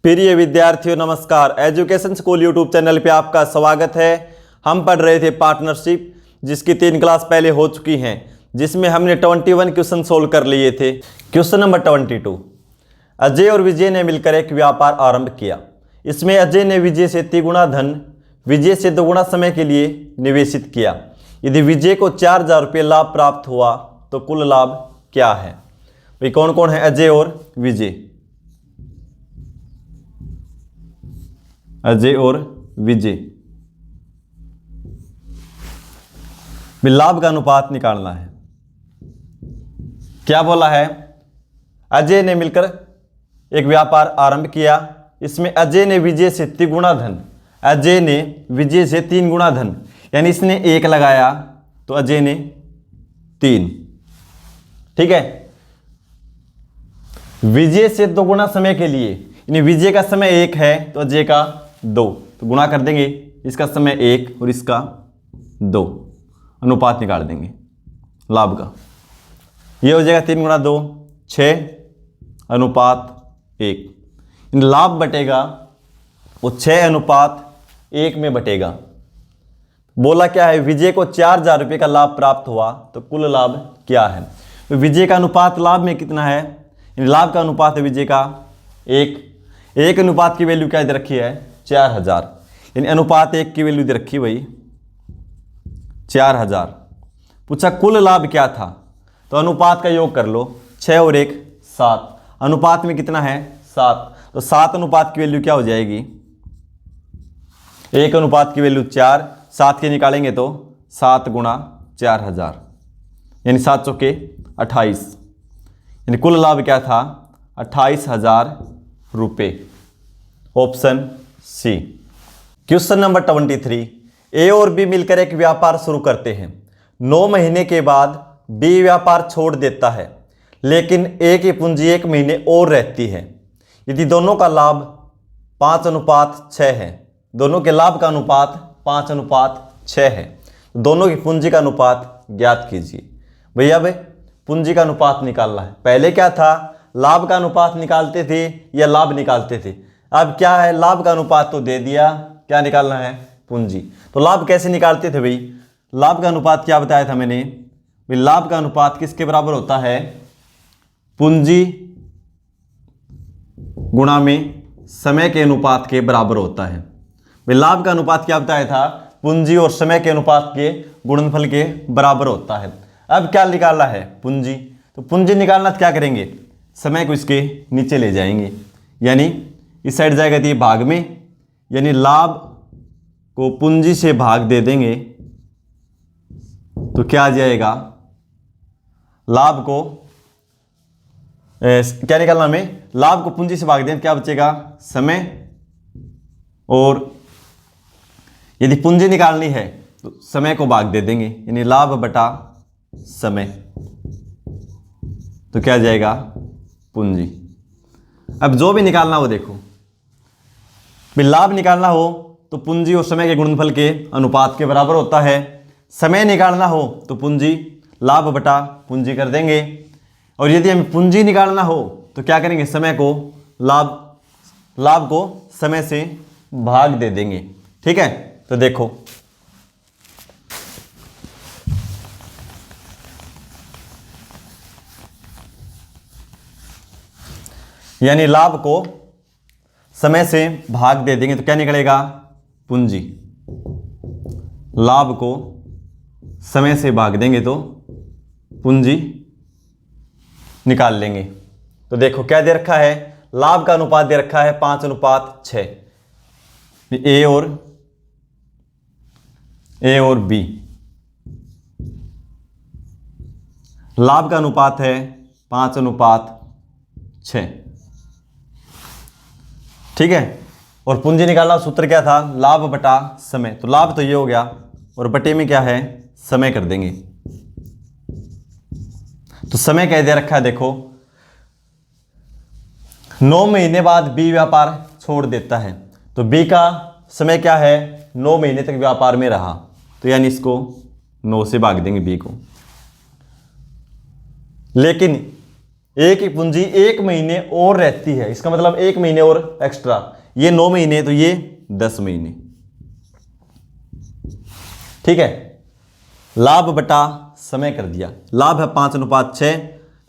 प्रिय विद्यार्थियों नमस्कार। एजुकेशन स्कूल यूट्यूब चैनल पे आपका स्वागत है। हम पढ़ रहे थे पार्टनरशिप, जिसकी 3 क्लास पहले हो चुकी हैं, जिसमें हमने 21 क्वेश्चन सोल्व कर लिए थे। क्वेश्चन नंबर 22, अजय और विजय ने मिलकर एक व्यापार आरंभ किया। इसमें अजय ने विजय से 3 गुना धन विजय से 2 गुना समय के लिए निवेशित किया। यदि विजय को 4,000 रुपये लाभ प्राप्त हुआ तो कुल लाभ क्या है? भाई कौन कौन है अजय और विजय? अजय और विजय। लाभ का अनुपात निकालना है। क्या बोला है? अजय ने मिलकर एक व्यापार आरंभ किया। इसमें अजय ने विजय से 3 गुना धन, अजय ने विजय से 3 गुना धन, यानी इसने 1 लगाया तो अजय ने 3। ठीक है। विजय से 2 गुना समय के लिए, यानी विजय का समय 1 है तो अजय का 2, तो गुणा कर देंगे। इसका समय 1 और इसका 2, अनुपात निकाल देंगे लाभ का। ये हो जाएगा 3 गुणा 2 6 अनुपात 1। लाभ बटेगा वो 6 अनुपात 1 में बटेगा। बोला क्या है? विजय को 4,000 रुपये का लाभ प्राप्त हुआ तो कुल लाभ क्या है? तो विजय का अनुपात लाभ में कितना है? लाभ का अनुपात है विजय का 1 अनुपात की वैल्यू क्या दे रखी है? 4,000, यानी अनुपात 1 की वैल्यू दे रखी भाई 4,000। पूछा कुल लाभ क्या था? तो अनुपात का योग कर लो, 6 और 1 7, अनुपात में कितना है? 7, तो 7 अनुपात की वैल्यू क्या हो जाएगी? 1 अनुपात की वैल्यू 4, 7 के निकालेंगे तो 7 गुणा 4,000, यानी 7 चौके 28, यानी कुल लाभ क्या था? 28,000 रुपये। Option C. Question number 23, A और बी मिलकर एक व्यापार शुरू करते हैं। 9 महीने के बाद बी व्यापार छोड़ देता है, लेकिन ए की पूंजी 1 महीने और रहती है। यदि दोनों का लाभ 5:6 है, दोनों के लाभ का अनुपात 5:6 है, दोनों की पूंजी का अनुपात ज्ञात कीजिए। भैया भाई पूंजी का अनुपात निकालना है। पहले क्या था? लाभ का अनुपात निकालते थे या लाभ निकालते थे। अब क्या है? लाभ का अनुपात तो दे दिया, क्या निकालना है? पूंजी। तो लाभ कैसे निकालते थे भाई? लाभ का अनुपात क्या बताया था मैंने? भाई लाभ का अनुपात किसके बराबर होता है? पूंजी गुणा में समय के अनुपात के बराबर होता है। भाई लाभ का अनुपात क्या बताया था? पूंजी और समय के अनुपात के गुणनफल के बराबर होता है। अब क्या निकालना है? पूंजी। तो पूंजी निकालना तो क्या करेंगे? समय को इसके नीचे ले जाएंगे, यानी इस साइड जाएगा तो ये भाग में, यानी लाभ को पूंजी से भाग दे देंगे तो क्या आ जाएगा? लाभ को क्या निकालना हमें? लाभ को पूंजी से भाग दें, क्या बचेगा? समय। और यदि पूंजी निकालनी है तो समय को भाग दे देंगे, यानी लाभ बटा समय, तो क्या आ जाएगा? पूंजी। अब जो भी निकालना हो देखो, लाभ निकालना हो तो पूंजी और समय के गुणनफल के अनुपात के बराबर होता है। समय निकालना हो तो पूंजी लाभ बटा पूंजी कर देंगे, और यदि हमें पूंजी निकालना हो तो क्या करेंगे? समय को लाभ को समय से भाग दे देंगे। ठीक है। तो देखो यानी लाभ को समय से भाग दे देंगे तो क्या निकलेगा? पूंजी। लाभ को समय से भाग देंगे तो पूंजी निकाल लेंगे। तो देखो क्या दे रखा है? लाभ का अनुपात दे रखा है 5:6। ए और बी, लाभ का अनुपात है 5:6। ठीक है। और पूंजी निकालना सूत्र क्या था? लाभ बटा समय। तो लाभ तो ये हो गया, और बटे में क्या है? समय कर देंगे। तो समय क्या दे रखा है? देखो 9 महीने बाद बी व्यापार छोड़ देता है, तो बी का समय क्या है? 9 महीने तक व्यापार में रहा, तो यानी इसको 9 से भाग देंगे बी को। लेकिन ए की पूंजी 1 महीने और रहती है, इसका मतलब 1 महीने और एक्स्ट्रा, ये 9 महीने तो ये 10 महीने। ठीक है, लाभ बटा समय कर दिया। लाभ है 5:6,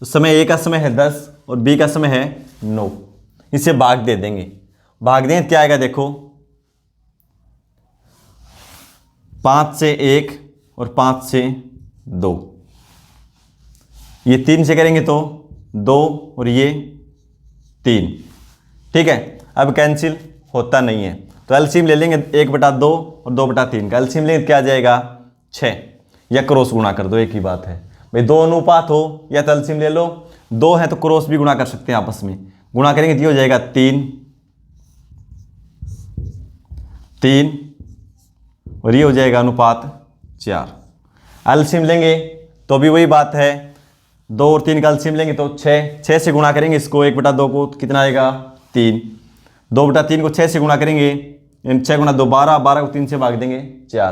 तो समय ए का समय है 10 और बी का समय है 9। इसे भाग दे देंगे, भाग दें क्या आएगा देखो, 5 से 1 और 5 से 2, ये 3 से करेंगे तो 2 और ये 3। ठीक है, अब कैंसिल होता नहीं है तो एलसीएम ले लेंगे, 1/2 और 2/3 का एलसीएम लेंगे, क्या आ जाएगा 6, या क्रॉस गुणा कर दो, एक ही बात है भाई। 2 अनुपात हो या तो एलसीएम ले लो, 2 है तो क्रॉस भी गुणा कर सकते हैं, आपस में गुणा करेंगे तो ये हो जाएगा 3 और ये हो जाएगा अनुपात 4। एलसीएम लेंगे तो भी वही बात है, 2 और 3 का एलसीएम लेंगे तो 6 से गुणा करेंगे इसको 1/2 को, तो कितना आएगा 3, 2/3 को 6 से गुणा करेंगे, 6 गुणा 2 12, 12 को 3 से भाग देंगे 4।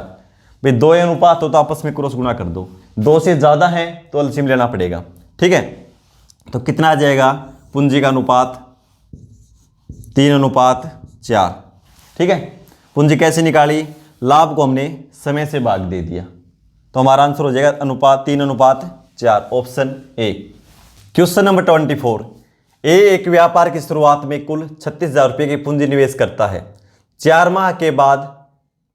भाई 2 अनुपात हो तो आपस में क्रॉस गुणा कर दो, 2 से ज़्यादा है तो एलसीएम लेना पड़ेगा। ठीक है, तो कितना आ जाएगा पूंजी का अनुपात 3:4। ठीक है, पूंजी कैसे निकाली, लाभ को हमने समय से भाग दे दिया, तो हमारा आंसर हो जाएगा अनुपात 3:4, ऑप्शन ए। क्वेश्चन नंबर 24, ए एक व्यापार की शुरुआत में कुल 36,000 रुपये की पूंजी निवेश करता है। 4 माह के बाद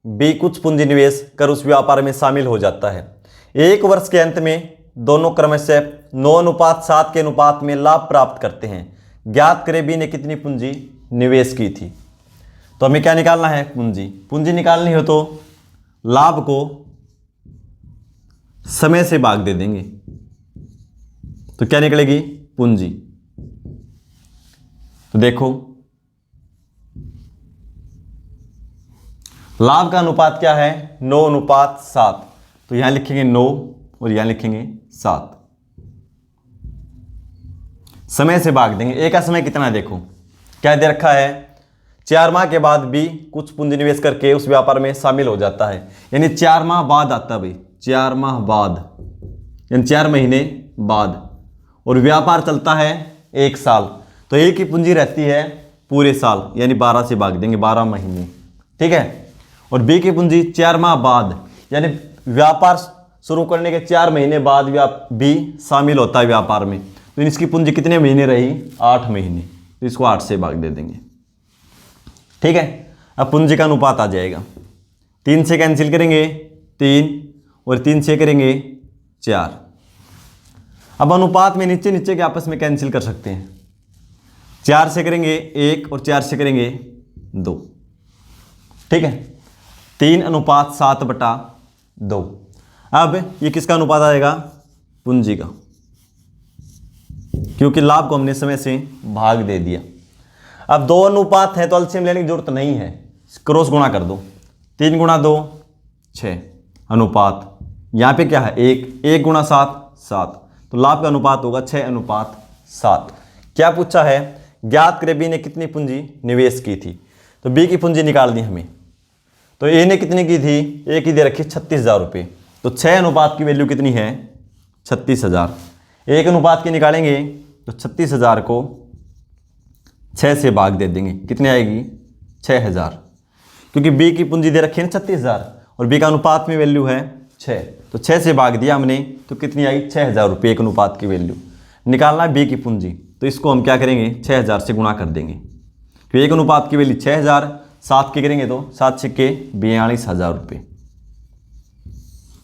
बी कुछ पूंजी निवेश कर उस व्यापार में शामिल हो जाता है। 1 वर्ष के अंत में दोनों क्रमशः 9:7 के अनुपात में लाभ प्राप्त करते हैं। ज्ञात करें बी ने कितनी पूंजी निवेश की थी। तो हमें क्या निकालना है, पूंजी निकालनी हो तो लाभ को समय से भाग दे देंगे, तो क्या निकलेगी पूंजी। तो देखो लाभ का अनुपात क्या है 9:7, तो यहां लिखेंगे 9 और यहां लिखेंगे 7, समय से भाग देंगे। ए का समय कितना है देखो, क्या दे रखा है 4 माह के बाद बी कुछ पूंजी निवेश करके उस व्यापार में शामिल हो जाता है, यानी 4 माह बाद आता है भाई, 4 माह बाद यानी 4 महीने बाद, और व्यापार चलता है 1 साल, तो ए की पूंजी रहती है पूरे साल, यानी 12 से भाग देंगे 12 महीने। ठीक है, और बी की पूंजी 4 माह बाद, यानी व्यापार शुरू करने के 4 महीने बाद बी शामिल होता है व्यापार में, तो इसकी पूंजी कितने महीने रही 8 महीने, तो इसको 8 से भाग दे देंगे। ठीक है, अब पूंजी का अनुपात आ जाएगा, 3 से कैंसिल करेंगे 3 और 3 से करेंगे 4। अब अनुपात में नीचे नीचे के आपस में कैंसिल कर सकते हैं, 4 से करेंगे 1 और 4 से करेंगे 2। ठीक है, 3:7/2। अब ये किसका अनुपात आएगा, पूंजी का, क्योंकि लाभ को हमने समय से भाग दे दिया। अब 2 अनुपात है तो एलसीएम लेने की जरूरत नहीं है, क्रॉस गुणा कर दो, 3 × 2 6 अनुपात, यहाँ पे क्या है 1 × 7 7, तो लाभ का अनुपात होगा 6:7। क्या पूछा है, ज्ञात करें बी ने कितनी पूंजी निवेश की थी, तो बी की पूंजी निकालनी हमें, तो ए ने कितनी की थी, ए की दे रखी 36,000 रुपये, तो 6 अनुपात की वैल्यू कितनी है 36,000। 1 अनुपात की निकालेंगे तो 36,000 को 6 से भाग दे देंगे, कितनी आएगी 6,000, क्योंकि बी की पूंजी दे रखी है ना 36,000 और बी का अनुपात में वैल्यू है 6, तो 6 से भाग दिया हमने, तो कितनी आई 6,000 रुपये 1 अनुपात की वैल्यू। निकालना है बी की पूंजी, तो इसको हम क्या करेंगे 6,000 से गुणा कर देंगे, क्योंकि 1 अनुपात की वैल्यू 6,000, 7 के करेंगे तो 7 छिक्के 42,000 रुपये।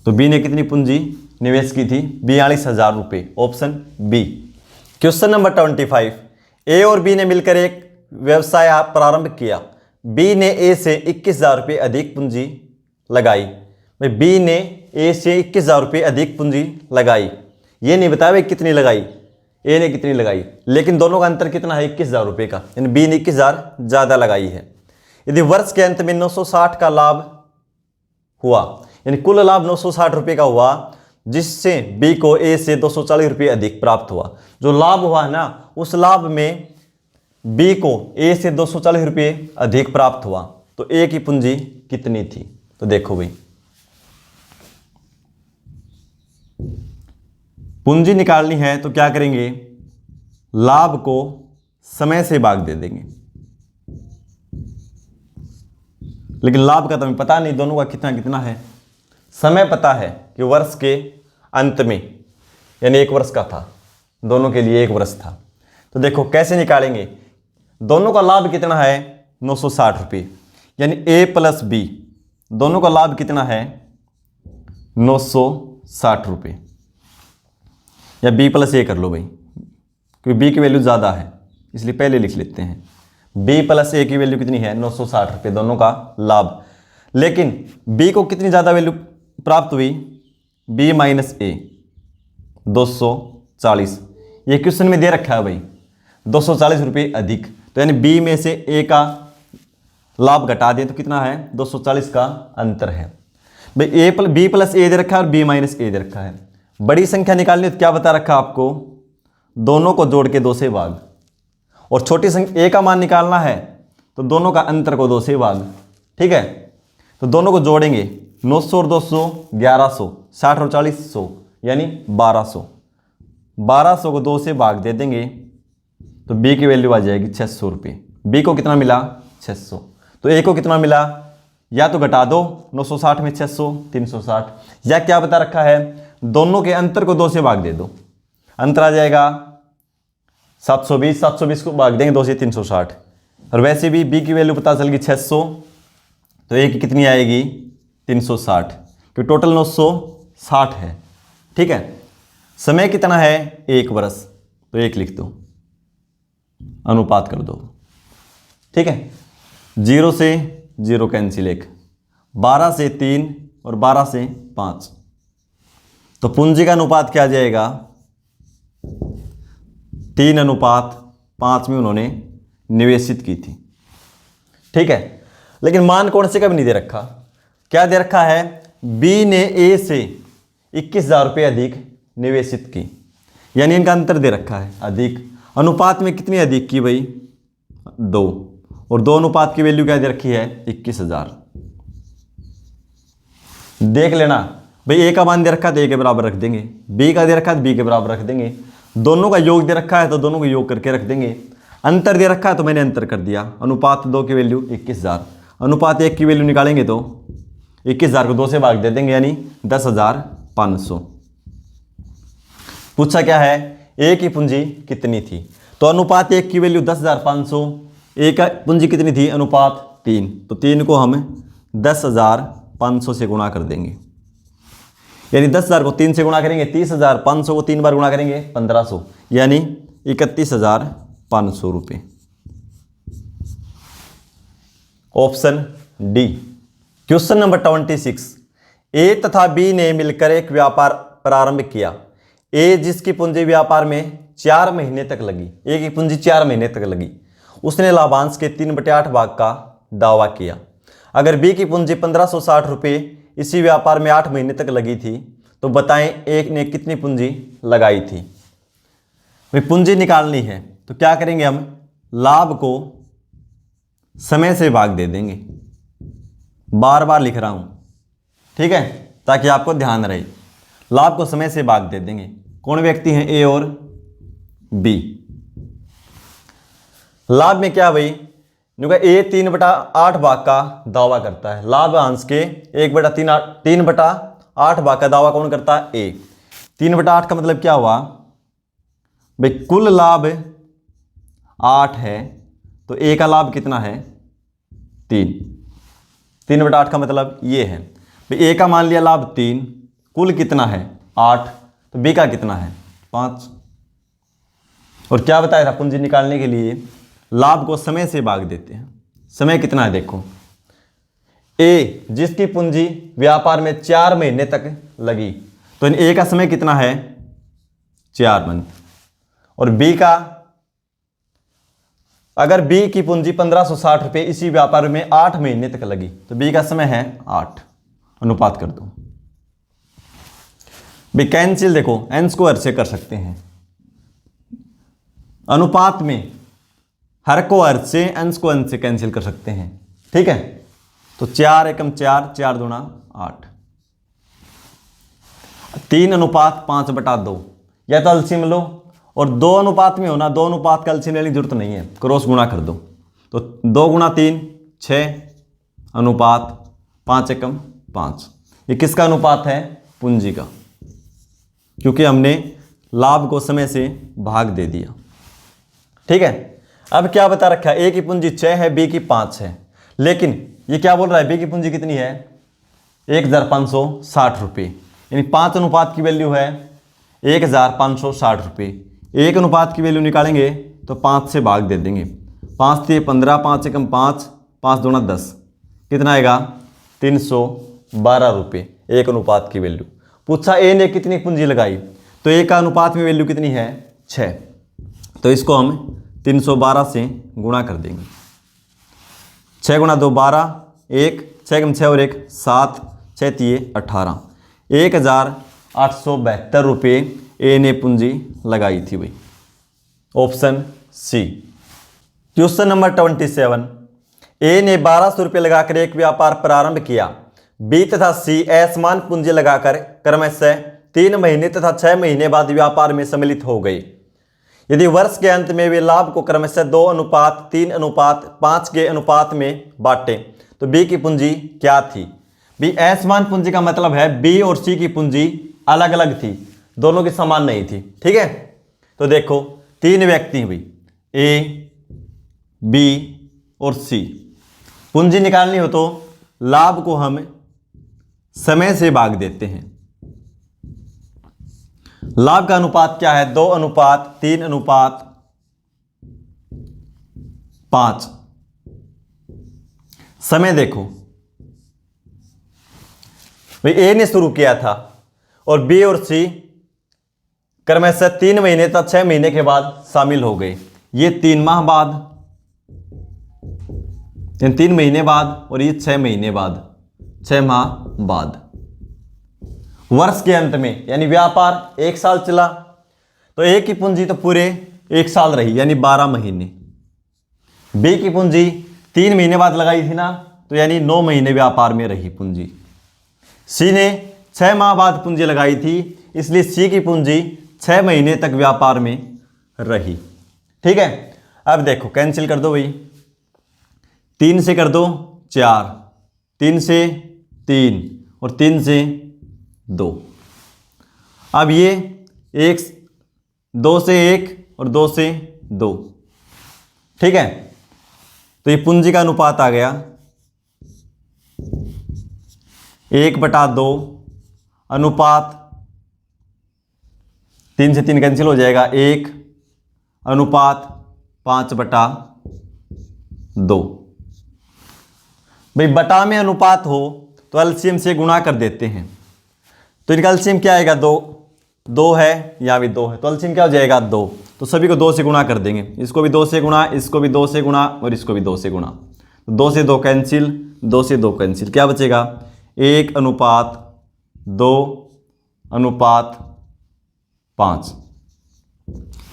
तो बी ने कितनी पूंजी निवेश की थी 42,000 रुपये, ऑप्शन बी। क्वेश्चन नंबर 25, ए और बी ने मिलकर एक व्यवसाय प्रारंभ किया। बी ने ए से 21,000 रुपये अधिक पूंजी लगाई। भाई बी ने ए से 21,000 रुपये अधिक पूंजी लगाई, ये नहीं बताया भाई कितनी लगाई, ए ने कितनी लगाई, लेकिन दोनों का अंतर कितना है 21,000 रुपये का, यानी बी ने 21,000 ज़्यादा लगाई है। यदि वर्ष के अंत में 960 का लाभ हुआ, यानी कुल लाभ 960 रुपये का हुआ, जिससे बी को ए से 240 रुपये अधिक प्राप्त हुआ। जो लाभ हुआ है ना, उस लाभ में बी को ए से 240 रुपये अधिक प्राप्त हुआ, तो ए की पूंजी कितनी थी। तो देखो भाई, पूंजी निकालनी है तो क्या करेंगे, लाभ को समय से भाग दे देंगे। लेकिन लाभ का तो हमें पता नहीं दोनों का कितना कितना है। समय पता है कि वर्ष के अंत में, यानी 1 वर्ष का था, दोनों के लिए 1 वर्ष था। तो देखो कैसे निकालेंगे, दोनों का लाभ कितना है 960 रुपये, यानी ए प्लस बी, दोनों का लाभ कितना है 960 रुपये, या बी प्लस ए कर लो भाई, क्योंकि बी की वैल्यू ज़्यादा है इसलिए पहले लिख लेते हैं। बी प्लस ए की वैल्यू कितनी है 960 रुपये, दोनों का लाभ। लेकिन बी को कितनी ज़्यादा वैल्यू प्राप्त हुई, बी माइनस ए 240, ये क्वेश्चन में दे रखा है भाई 240 रुपये अधिक, तो यानी बी में से ए का लाभ घटा दें तो कितना है 240 का अंतर है भाई। ए प्लस बी प्लस ए दे रखा है और बी माइनस ए दे रखा है। बड़ी संख्या निकालनी तो क्या बता रखा है आपको, दोनों को जोड़ के 2 से भाग, और छोटी संख्या ए का मान निकालना है तो दोनों का अंतर को 2 से भाग। ठीक है, तो दोनों को जोड़ेंगे 900 और 200 1100, 60 और 40 100, यानी 1200। 1200 को 2 से भाग दे देंगे तो बी की वैल्यू आ जाएगी 600 रुपये। बी को कितना मिला 600, तो ए को कितना मिला, या तो घटा दो 960 में 600 360, या क्या बता रखा है दोनों के अंतर को 2 से भाग दे दो, अंतर आ जाएगा 720, 720 को भाग देंगे 2 से 360, और वैसे भी बी की वैल्यू पता चल गई 600, तो ए की कितनी आएगी 360, क्योंकि टोटल 960 है। ठीक है, समय कितना है 1 वर्ष, तो 1 लिख दो, अनुपात कर दो। ठीक है, 0 से 0 कैंसिल, 1, 12 से 3 और 12 से 5, तो पूंजी का अनुपात क्या आ जाएगा 3:5 में उन्होंने निवेशित की थी। ठीक है, लेकिन मान कौन से का भी नहीं दे रखा, क्या दे रखा है बी ने ए से 21,000 रुपये अधिक निवेशित की, यानी इनका अंतर दे रखा है अधिक। अनुपात में कितनी अधिक की भाई 2, और 2 अनुपात की वैल्यू क्या दे रखी है 21,000। देख लेना भाई, ए का मान दे रखा है तो ए के बराबर रख देंगे, बी का दे रखा है तो बी के बराबर रख देंगे, दोनों का योग दे रखा है तो दोनों को योग करके रख देंगे, अंतर दे रखा है तो मैंने अंतर कर दिया। अनुपात 2 की वैल्यू 21,000, अनुपात 1 की वैल्यू निकालेंगे तो 21,000 को 2 से भाग दे देंगे, यानी 10,500। पूछा क्या है ए की पूंजी कितनी थी, तो अनुपात 1 की वैल्यू 10,500, ए का पूंजी कितनी थी अनुपात 3, तो 3 को हम 10,500 से गुणा कर देंगे, यानी 10,000 को 3 से गुणा करेंगे 30,000, 500 को 3 बार गुणा करेंगे 1,500, यानी 31,500 रुपये। Option D. क्वेश्चन नंबर 26, ए तथा बी ने मिलकर एक व्यापार प्रारंभ किया। ए जिसकी पूंजी व्यापार में 4 महीने तक लगी, ए की पूंजी 4 महीने तक लगी, उसने लाभांश के 3/8 भाग का दावा किया। अगर बी की पूंजी 1560 रुपये इसी व्यापार में 8 महीने तक लगी थी, तो बताएं एक ने कितनी पूंजी लगाई थी। भाई पूंजी निकालनी है तो क्या करेंगे हम, लाभ को समय से भाग दे देंगे, बार बार लिख रहा हूं, ठीक है, ताकि आपको ध्यान रहे। लाभ को समय से भाग दे देंगे। कौन व्यक्ति हैं ए और बी। लाभ में क्या भाई, ए 3/8 भाग का दावा करता है, लाभ अंश के 3/8 भाग का दावा कौन करता है ए। 3/8 का मतलब क्या हुआ भाई, कुल लाभ 8 है तो ए का लाभ कितना है 3। 3/8 का मतलब ये है भाई, ए का मान लिया लाभ 3, कुल कितना है 8, तो बी का कितना है 5। और क्या बताया था पूंजी निकालने के लिए, लाभ को समय से भाग देते हैं। समय कितना है देखो, ए जिसकी पूंजी व्यापार में 4 महीने तक लगी, तो ए का समय कितना है 4 मंथ, और बी का, अगर बी की पूंजी 1560 रुपये इसी व्यापार में 8 महीने तक लगी, तो बी का समय है 8। अनुपात कर दो भाई, कैंसिल देखो एन स्क्वायर से कर सकते हैं। अनुपात में हर को हर से, अंश को अंश से कैंसिल कर सकते हैं, ठीक है। तो 4 एकम 4, 4 दूना 8, 3:5/2, या तो एलसीएम लो और 2 अनुपात में होना, 2 अनुपात का एलसीएम लेने की जरूरत नहीं है, क्रॉस गुणा कर दो। तो 2 गुणा 3 6 अनुपात 5 एकम 5। ये किसका अनुपात है? पूंजी का, क्योंकि हमने लाभ को समय से भाग दे दिया। ठीक है, अब क्या बता रखा है? ए की पूंजी 6 है, बी की 5 है, लेकिन ये क्या बोल रहा है? बी की पूंजी कितनी है? 1560 रुपये, यानी 5 अनुपात की वैल्यू है 1560 रुपये। 1 अनुपात की वैल्यू निकालेंगे तो 5 से भाग दे देंगे। 5 से 15, 5 एकम 5, 5 दूना 10, कितना आएगा? 312 रुपये 1 अनुपात की वैल्यू। पूछा ए ने कितनी पूंजी लगाई, तो ए का अनुपात में वैल्यू कितनी है? 6, तो इसको हम 312 से गुणा कर देंगे। 6 गुणा 2 12, 1 6 कम 6 और 1 7, 6 तिये 18, 1872 रुपये ए ने पूंजी लगाई थी भाई। Option C. Question number 27, A ने 1200 रुपये लगाकर एक व्यापार प्रारंभ किया। बी तथा सी असमान पूंजी लगाकर क्रमशः 3 महीने तथा 6 महीने बाद व्यापार में सम्मिलित हो गए। यदि वर्ष के अंत में वे लाभ को क्रमशः 2 अनुपात 3 अनुपात 5 के अनुपात में बांटे तो बी की पूंजी क्या थी? बी असमान पूंजी का मतलब है बी और सी की पूंजी अलग अलग थी, दोनों की समान नहीं थी। ठीक है, तो देखो 3 व्यक्ति हैं भाई, ए बी और सी। पूंजी निकालनी हो तो लाभ को हम समय से भाग देते हैं। लाभ का अनुपात क्या है? 2 अनुपात 3 अनुपात 5। समय देखो भाई, ए ने शुरू किया था और बी और सी क्रमशः 3 महीने तक 6 महीने के बाद शामिल हो गए। ये 3 माह बाद, 3 महीने बाद, और ये 6 महीने बाद, 6 माह बाद। वर्ष के अंत में यानी व्यापार 1 साल चला तो ए की पूंजी तो पूरे 1 साल रही, यानी 12 महीने। बी की पूंजी 3 महीने बाद लगाई थी ना, तो यानी 9 महीने व्यापार में रही पूंजी। सी ने 6 माह बाद पूंजी लगाई थी, इसलिए सी की पूंजी 6 महीने तक व्यापार में रही। ठीक है, अब देखो कैंसिल कर दो भाई, 3 से कर दो 4, 3 से 3 और 3 से 2। अब ये 1 2 से 1 और 2 से 2। ठीक है, तो ये पूंजी का अनुपात आ गया 1/2 अनुपात 3 से 3 कैंसिल हो जाएगा, 1 अनुपात 5/2। भाई बटा में अनुपात हो तो एलसीएम से गुणा कर देते हैं, तो इनका एलसीएम क्या आएगा? 2 है, यहाँ भी 2 है, तो एलसीएम क्या हो जाएगा? 2। तो सभी को 2 से गुणा कर देंगे, इसको भी 2 से गुणा, इसको भी 2 से गुणा और इसको भी 2 से गुणा। तो 2 से 2 कैंसिल, 2 से 2 कैंसिल, क्या बचेगा? 1 अनुपात 2 अनुपात 5।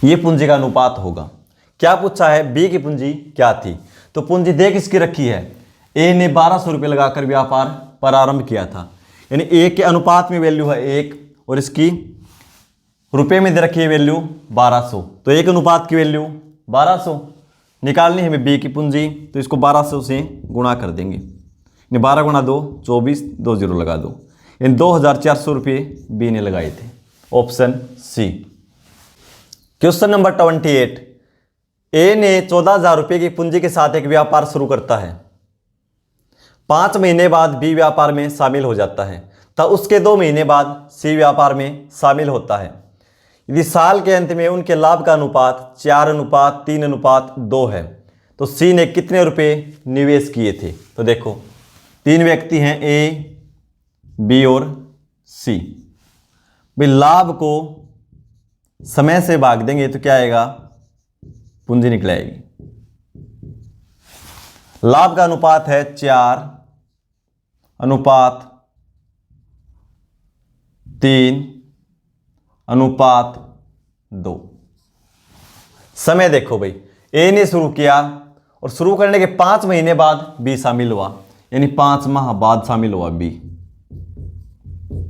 ये पूंजी का अनुपात होगा। क्या पूछा है? बी की पूंजी क्या थी? तो पूंजी देख इसकी रखी है, ए ने 1200 रुपये लगाकर व्यापार प्रारंभ किया था, यानी ए के अनुपात में वैल्यू है 1 और इसकी रुपए में दे रखी है वैल्यू 1200, तो 1 अनुपात की वैल्यू 1200 निकालनी है हमें बी की पूंजी, तो इसको 1200 से गुणा कर देंगे, यानी 12 गुणा 2 24, 2 0 लगा दो, यानी 2400 रुपये बी ने लगाए थे। Option C. Question number 28, A ने 14,000 रुपये की पूंजी के साथ एक व्यापार शुरू करता है। 5 महीने बाद बी व्यापार में शामिल हो जाता है, तब उसके 2 महीने बाद सी व्यापार में शामिल होता है। यदि साल के अंत में उनके लाभ का अनुपात 4 अनुपात 3 अनुपात 2 है तो सी ने कितने रुपए निवेश किए थे? तो देखो 3 व्यक्ति हैं, ए बी और सी। भाई लाभ को समय से भाग देंगे तो क्या आएगा? पूंजी निकल आएगी। लाभ का अनुपात है 4 अनुपात 3 अनुपात 2। समय देखो भाई, ए ने शुरू किया और शुरू करने के 5 महीने बाद बी शामिल हुआ, यानी 5 माह बाद शामिल हुआ बी।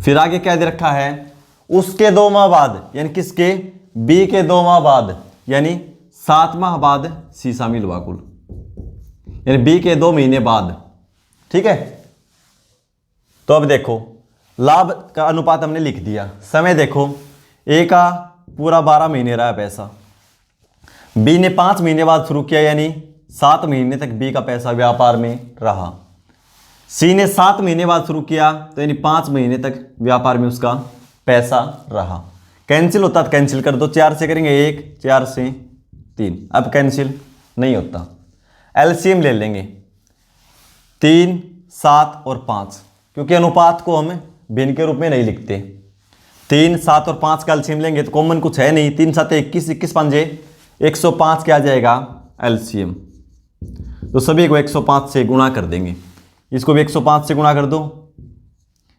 फिर आगे क्या दे रखा है? उसके 2 माह बाद, यानी किसके? बी के 2 माह बाद यानी 7 माह बाद सी शामिल हुआ कुल, यानी बी के 2 महीने बाद। ठीक है, तो अब देखो लाभ का अनुपात हमने लिख दिया। समय देखो, ए का पूरा 12 महीने रहा पैसा, बी ने 5 महीने बाद शुरू किया यानी 7 महीने तक बी का पैसा व्यापार में रहा। सी ने 7 महीने बाद शुरू किया तो यानी 5 महीने तक व्यापार में उसका पैसा रहा। कैंसिल होता तो कैंसिल कर दो, 4 से करेंगे 1, 4 से 3, अब कैंसिल नहीं होता। एलसीएम ले लेंगे 3, 7 और 5, क्योंकि अनुपात को हम भिन्न के रूप में नहीं लिखते। 3, 7 और 5 का एलसीएम लेंगे तो कॉमन कुछ है नहीं, 3 7 21, 21 5 105 क्या आ जाएगा एलसीएम। तो सभी को 105 से गुणा कर देंगे, इसको भी 105 से गुणा कर दो,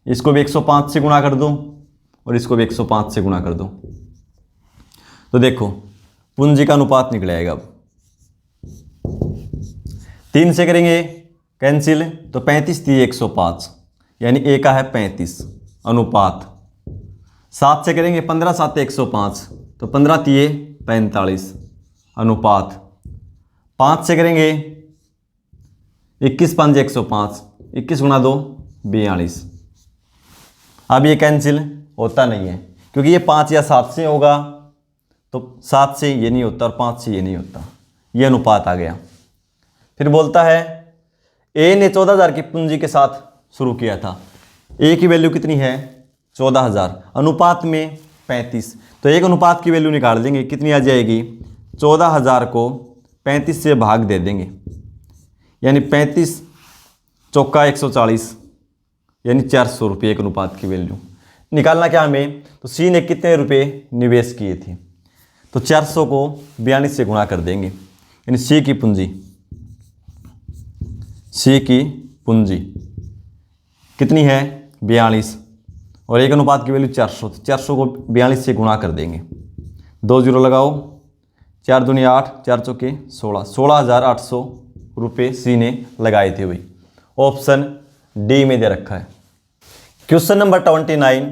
इसको भी 105 से गुणा कर दो और इसको भी 105 से गुणा कर दो। तो देखो पूंजी का अनुपात निकल आएगा। अब 3 से करेंगे कैंसिल तो 35 थी 105 यानी ए का है 35 अनुपात। 7 से करेंगे 15 7 105 तो 15 तिये 45 अनुपात। 5 से करेंगे 21 5 105, 21 गुणा 2 42। अब ये कैंसिल होता नहीं है क्योंकि ये 5 या 7 से होगा, तो 7 से ये नहीं होता और 5 से ये नहीं होता, ये अनुपात आ गया। फिर बोलता है ए ने 14,000 की पूंजी के साथ शुरू किया था, ए की वैल्यू कितनी है 14,000, अनुपात में 35, तो एक अनुपात की वैल्यू निकाल देंगे, कितनी आ जाएगी 14,000 को 35 से भाग दे देंगे यानी 35 चौका 140 यानी 400 रुपये एक अनुपात की वैल्यू निकालना। क्या हमें तो सी ने कितने रुपए निवेश किए थे, तो 400 को 42 से गुणा कर देंगे यानी सी की पूंजी कितनी है 42 और एक अनुपात की वैल्यू 400, तो 400 को 42 से गुणा कर देंगे। 2 जीरो लगाओ, 4 दूनी 8, 4 चौके 16, 16,800 रुपये सी ने लगाए थे। वही ऑप्शन डी में दे रखा है। क्वेश्चन नंबर 29,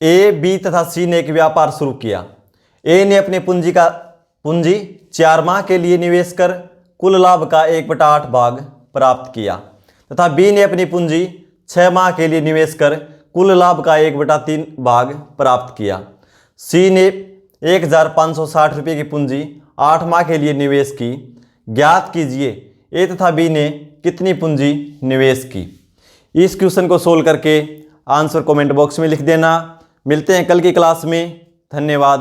ए बी तथा सी ने एक व्यापार शुरू किया। ए ने अपनी पूंजी 4 माह के लिए निवेश कर कुल लाभ का 1/8 भाग प्राप्त किया तथा बी ने अपनी पूंजी 6 माह के लिए निवेश कर कुल लाभ का 1/3 भाग प्राप्त किया। सी ने 1,560 रुपये की पूंजी 8 माह के लिए निवेश की। ज्ञात कीजिए ए तथा बी ने कितनी पूंजी निवेश की। इस क्वेश्चन को सोल्व करके आंसर कमेंट बॉक्स में लिख देना। मिलते हैं कल की क्लास में। धन्यवाद।